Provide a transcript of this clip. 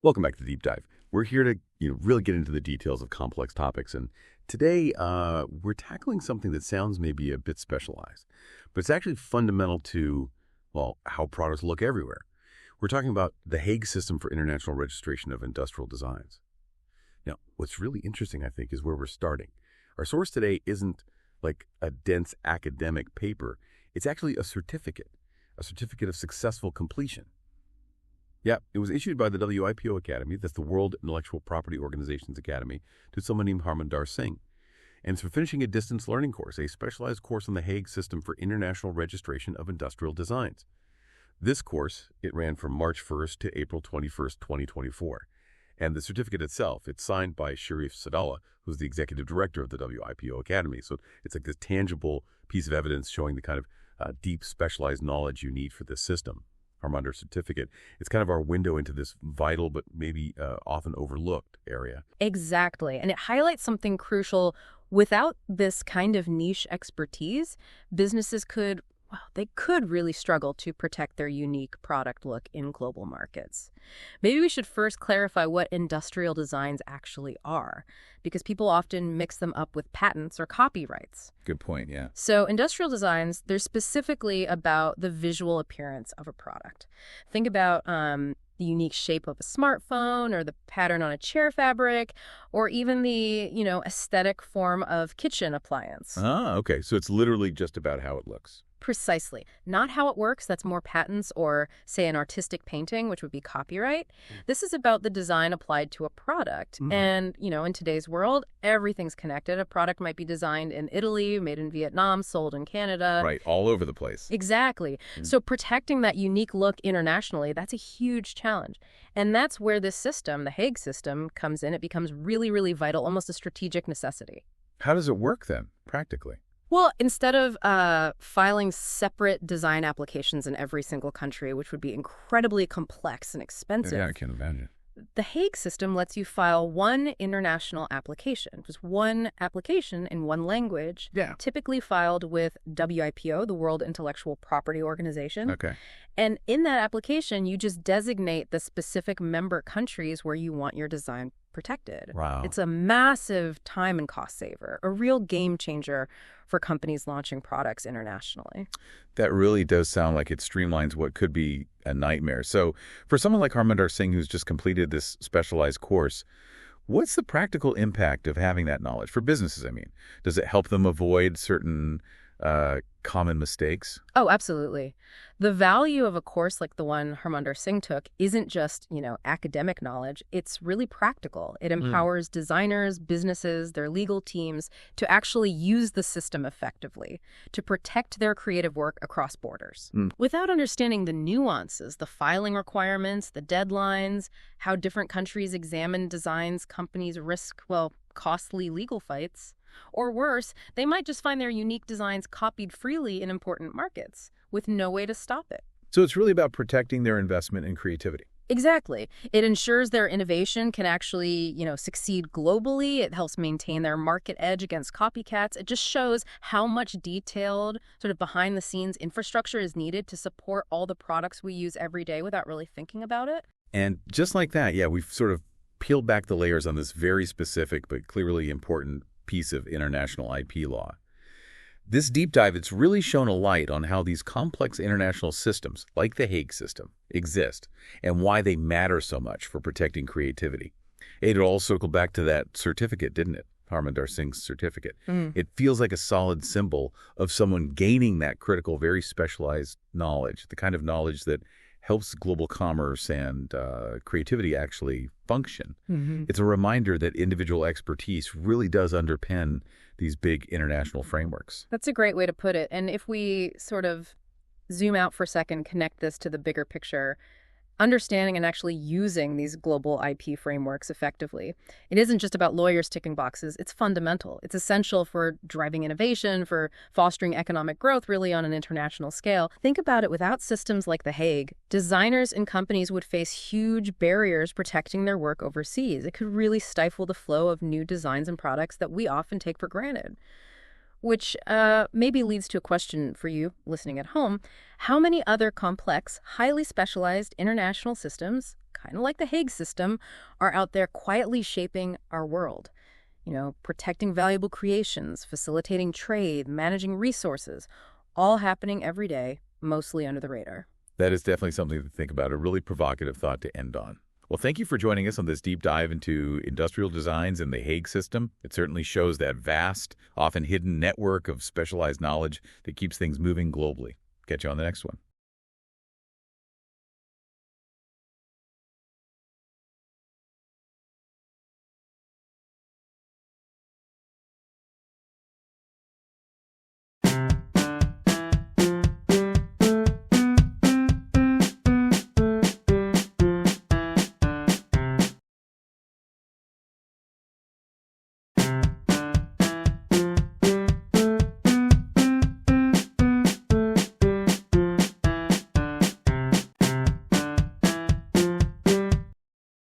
Welcome back to Deep Dive. We're here to really get into the details of complex topics, and today we're tackling something that sounds maybe a bit specialized, but it's actually fundamental to, well, how products look everywhere. We're talking about the Hague System for International Registration of Industrial Designs. Now, what's really interesting, I think, is where we're starting. Our source today isn't like a dense academic paper. It's actually a certificate of successful completion. Yeah, it was issued by the WIPO Academy, that's the World Intellectual Property Organization's Academy, to someone named Harminder Singh. And it's for finishing a distance learning course, a specialized course on the Hague System for International Registration of Industrial Designs. This course, it ran from March 1st to April 21st, 2024. And the certificate itself, it's signed by Sharif Sadallah, who's the executive director of the WIPO Academy. So it's like this tangible piece of evidence showing the kind of deep specialized knowledge you need for this system. Harminder certificate. It's kind of our window into this vital but maybe often overlooked area. Exactly. And it highlights something crucial. Without this kind of niche expertise, businesses could really struggle to protect their unique product look in global markets. Maybe we should first clarify what industrial designs actually are, because people often mix them up with patents or copyrights. Good point, yeah. So industrial designs, they're specifically about the visual appearance of a product. Think about the unique shape of a smartphone or the pattern on a chair fabric or even the, aesthetic form of kitchen appliance. Ah, okay. So it's literally just about how it looks. Precisely. Not how it works, that's more patents or, say, an artistic painting, which would be copyright. This is about the design applied to a product. And, in today's world, everything's connected. A product might be designed in Italy, made in Vietnam, sold in Canada. Right, all over the place. Exactly. So protecting that unique look internationally, that's a huge challenge. And that's where this system, the Hague system, comes in. It becomes really, really vital, almost a strategic necessity. How does it work then, practically? Well, instead of filing separate design applications in every single country, which would be incredibly complex and expensive, Yeah, I can imagine. the Hague system lets you file one international application, just one application in one language, typically filed with WIPO, the World Intellectual Property Organization. Okay. And in that application, you just designate the specific member countries where you want your design protected. Wow. It's a massive time and cost saver, a real game changer for companies launching products internationally. That really does sound like it streamlines what could be a nightmare. So for someone like Harminder Singh, who's just completed this specialized course, what's the practical impact of having that knowledge for businesses? I mean, does it help them avoid certain common mistakes? Oh, absolutely. The value of a course like the one Harminder Singh took isn't just, academic knowledge. It's really practical. It empowers designers, businesses, their legal teams to actually use the system effectively, to protect their creative work across borders. Without understanding the nuances, the filing requirements, the deadlines, how different countries examine designs, companies risk, costly legal fights. Or worse, they might just find their unique designs copied freely in important markets with no way to stop it. So it's really about protecting their investment in creativity. Exactly. It ensures their innovation can actually, succeed globally. It helps maintain their market edge against copycats. It just shows how much detailed, sort of behind-the-scenes infrastructure is needed to support all the products we use every day without really thinking about it. And just like that, we've sort of peeled back the layers on this very specific but clearly important piece of international IP law. This deep dive, it's really shown a light on how these complex international systems, like the Hague system, exist and why they matter so much for protecting creativity. It all circled back to that certificate, didn't it? Harminder Singh's certificate. It feels like a solid symbol of someone gaining that critical, very specialized knowledge, the kind of knowledge that helps global commerce and creativity actually function. It's a reminder that individual expertise really does underpin these big international frameworks. That's a great way to put it. And if we sort of zoom out for a second, connect this to the bigger picture, understanding and actually using these global IP frameworks effectively. It isn't just about lawyers ticking boxes. It's fundamental. It's essential for driving innovation, for fostering economic growth, really on an international scale. Think about it. Without systems like The Hague, designers and companies would face huge barriers protecting their work overseas. It could really stifle the flow of new designs and products that we often take for granted. Which maybe leads to a question for you listening at home. How many other complex, highly specialized international systems, kind of like the Hague System, are out there quietly shaping our world. Protecting valuable creations, facilitating trade, managing resources, all happening every day, mostly under the radar. That is definitely something to think about, a really provocative thought to end on. Well, thank you for joining us on this deep dive into industrial designs and the Hague System. It certainly shows that vast, often hidden network of specialized knowledge that keeps things moving globally. Catch you on the next one.